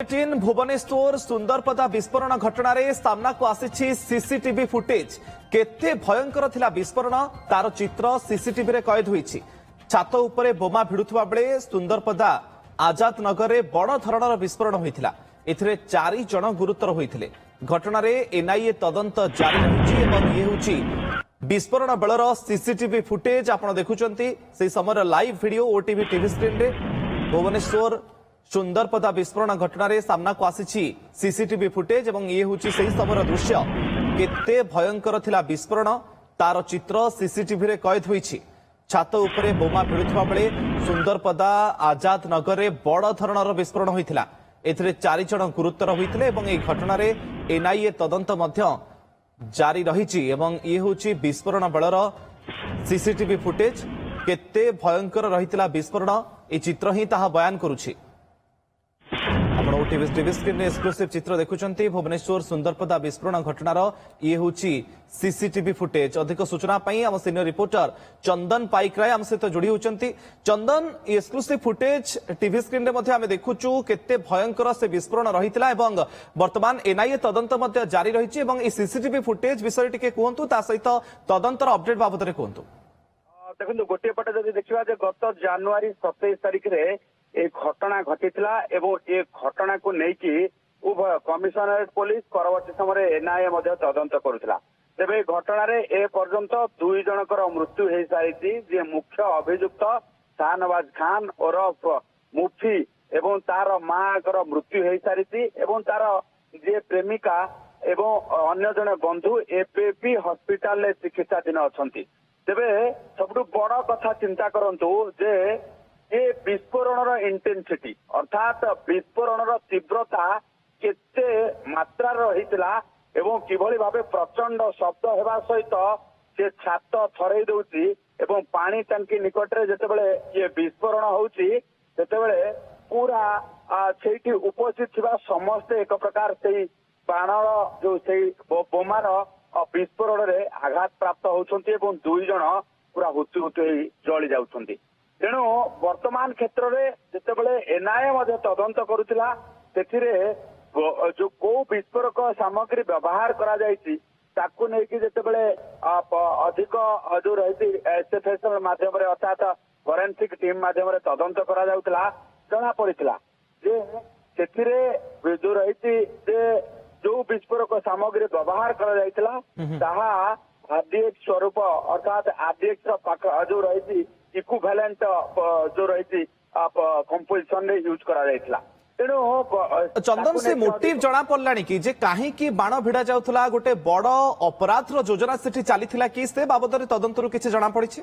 भुवनेश्वर सुंदरपदा विस्फोरण घटना रे सामना को आसी सीसीटीवी फुटेज केते भयंकर थिला विस्फोरण तार चित्र सीसीटीवी रे कैद होईछि। छात उपरे बोमा भिडुथुवा बेले सुंदरपदा आजाद नगर रे बड़ धरणर विस्फोरण होइथिला। एथिरे 4 जण गुरुतर होइथिले। घटना रे एनआईए तदंत जारी रहिछि एवं ये होछि विस्फोरण बेलर सीसीटीवी फुटेज आपण देखुचंती से समय live video OTV TV screen रे भुवनेश्वर सुंदरपदा विस्फोरण घटना रे सामना को आसी सीसीटीवी फुटेज एवं ये होछि सही समय दृश्य केते भयंकर थिला विस्फोरण तार चित्र सीसीटीवी रे कैद होईछि। छात उपरे बोमा भिडुथुवा बेले सुंदरपदा आजाद नगर रे बड़ धरणर विस्फोरण होइथिला। एथिरे 4 जण गुरुतर होइथिले एवं एई घटना रे एनआईए तदंत मध्य जारी रहिछि एवं ये होछि विस्फोरण बेलर सीसीटीवी फुटेज केते भयंकर रहिथिला विस्फोरण ए चित्र ही ताहा बयान करूछि। टीवी स्क्रीन एक्सक्लूसिव चित्र देखुचंती भुवनेश्वर सुंदरपदा विस्फोरण घटनार ये होछि सीसीटीवी फुटेज। अधिक सूचना पाई आम सीनियर रिपोर्टर चंदन पाइकराय आम सहित जोड़ी होचंती। चंदन एक्सक्लूसिव फुटेज टीवी स्क्रीन रे मध्ये आमे देखुचु केते भयंकर से विस्फोरण रहितला एवं वर्तमान एनआईए तदंत मध्ये जारी रहिछि एवं ई सीसीटीवी फुटेज विषय टिके कहंतु ता सहित तदंतर अपडेट बाबत रे कहंतु। देखो गोटे पटे जदि देखिबा जे गत जनवरी 27 तारिख रे ए घटना घटिथिला एवं ए घटना को नेकी उभय कमिशनरेट पुलिस परवर्ती समय एनआईए मध्ये तदंत करुथिला। तेबे घटना रे ए पर्यंत 2 जनकर मृत्यु हे सारिछि। जे मुख्य अभियुक्त शाहनवाज खान ओरफ मुफी एवं तार माकर मृत्यु हे सारिछि एवं तार जे प्रेमिका एवं अन्य जने बंधु एपीपी हॉस्पिटल रे चिकित्साधीन अछंती। तेबे सबटु बड़ कथा चिंता करंतु जे ये विस्फोरण इंटेंसिटी अर्थात विस्फोरण तीव्रता केते मात्रा रहितला एवं किभली भाबे प्रचंड शब्द हेबा सहित से छात थरई दउची एवं पानी टंकी निकट रे जेतेबेले ये विस्फोरण होउची सेतेबेले पूरा सेठी उपस्थित थिबा समस्त एक प्रकार से बाणर जो से बोमार विस्फोरण रे आघात प्राप्त होउछंती एवं 2 जण पूरा हुतु हुतु जळी जाउछंती। तेणु वर्तमान क्षेत्र में जितेबले एनआईए मध्ये तदंत करुथिला सेथिरे जो को विस्फोरक सामग्री व्यवहार करा जायछि ताकू नेकी जितेबले अधिक जो रही एसएफएसएल माध्यम रे अर्थात फोरेंसिक टीम माध्यम रे तदंत करा जाउतला जना पड़ितला जे सेथिरे जो रही जे जो विस्फोरक सामग्री व्यवहार करा जायतिला ताहा आरडीएक्स स्वरूप अर्थात आरडीएक्स जो रही इक्विवेलेंट जो रही कंपोजिशन रे यूज करा जायतिला। तेणु चंदन से मोटिव जना पड़लानी कि जे काहे कि बाण भिड़ा जाउथला गोटे बड़ अपराध रो योजना सेठी चलीथिला कि से बाबद रे तदंत रो किछि जना पड़िछि।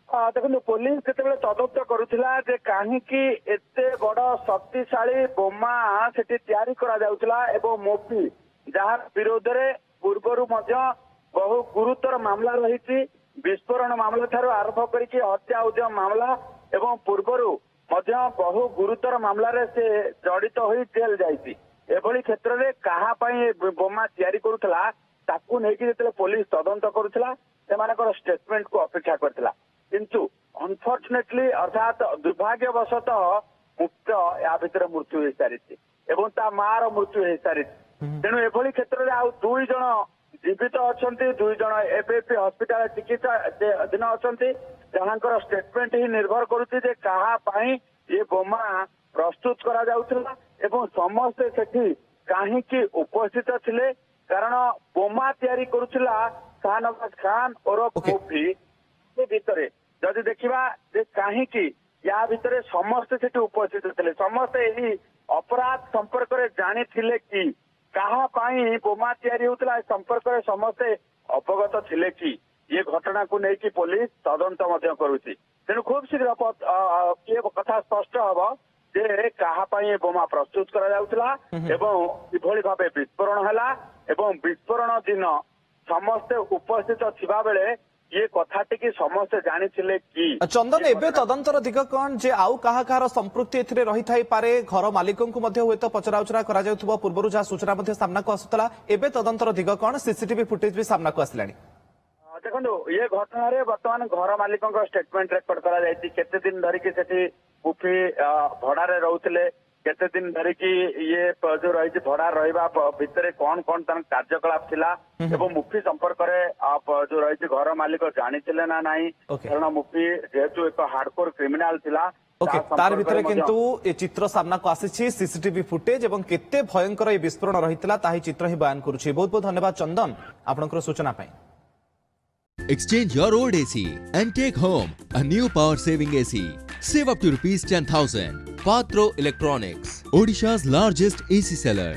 देखो पुलिस जेतेबेले तदंत करुथिला जे काहे कि एते बड़ शक्तिशाली बोमा सेठी तयारी करा जाउथला एवं मोफी जहार विरोध रे पूर्वरु मध्य बहु गुरुतर मामला रही विस्फोरण मामला ठारू आरंभ करके हत्या उद्यम मामला एवं पूर्वरु मध्य बहु गुरुतर मामला रे से जड़ित होई जेल जाइछि। एभली क्षेत्र रे कहा पई बोमा तयारी करुथला ताकू नेकी जेतेले पुलिस तदंत करुथला सेमानकर स्टेटमेंट को अपेक्षा करथिला किंतु अनफॉर्चुनेटली अर्थात दुर्भाग्यवशतः मुक्त या भितर मृत्यु हो सारिछि एवं ता मार मृत्यु हो सारिछि। तेणु एभली क्षेत्र रे आउ 2 जण जीवित अछंती 2 जण एपीपी हॉस्पिटल चिकित्सा अधीन अछंती जहांकर स्टेटमेंट ही निर्भर करुछि जे कहा पाई ये बोमा प्रस्तुत करा जाउथला एवं समस्त सेठी काहे कि उपस्थित थिले कारण बोमा तयारी करुथिला शाहनवाज खान ओरफ मुफी के भितरे जदि देखिबा जे काहे कि या भितरे समस्त सेठी उपस्थित थिले समस्त एही अपराध संपर्क रे जानि थिले कि कहा पाई बोमा तयारी होतला संपर्क में समस्ते अवगत थिले कि ये घटना को लेकिन पुलिस तदंत मध्य करुछि। तेणु खूब शीघ्र ये कथा स्पष्ट हबो जे कहा पाई बोमा प्रस्तुत करा जाउतला एवं किभली भाबे विस्फोरण हला एवं विस्फोरण दिन समस्ते उपस्थित थिबा बेले ये कथा टिकी समस्त जानी थिले कि चंदन एबे तदंतर दिग कोन जे आउ कहा कहार संपृक्ति एथिरे रही थाई पारे घर मालिकन को मध्ये होय तो पचराउचरा करा जाउथबो पूर्वरु जा सूचना मध्ये सामना को आसुतला एबे तदंतर दिग कोन सीसीटीवी फुटेज भी सामना को आसलानी। देखो ये घटना रे वर्तमान घर मालिकन स्टेटमेंट रेकॉर्ड करा जायछि केते दिन धरि कि सेठी मुफी भड़ा रे रहउतले केते दिन धरिकी ये जो रही भड़ा रहा भितर कौन कौन तर कार्यकलाप थिला एवं मुफी संपर्क जो रही घर मालिक जानी ना नहीं Okay. कारण मुफी जेहेतु एक हार्डकोर क्रिमिनाल थिला ओके तार भितर किंतु ए चित्र सामना को आसी सीसीटीवी फुटेज एवं केते भयंकर ए विस्फोरण रहितला ताही चित्र ही बयान करूची। बहुत बहुत धन्यवाद चंदन आपनकर सूचना पाई। Exchange your old AC and take home a new power saving AC. Save up to rupees 10,000. Patro Electronics, Odisha's largest AC seller.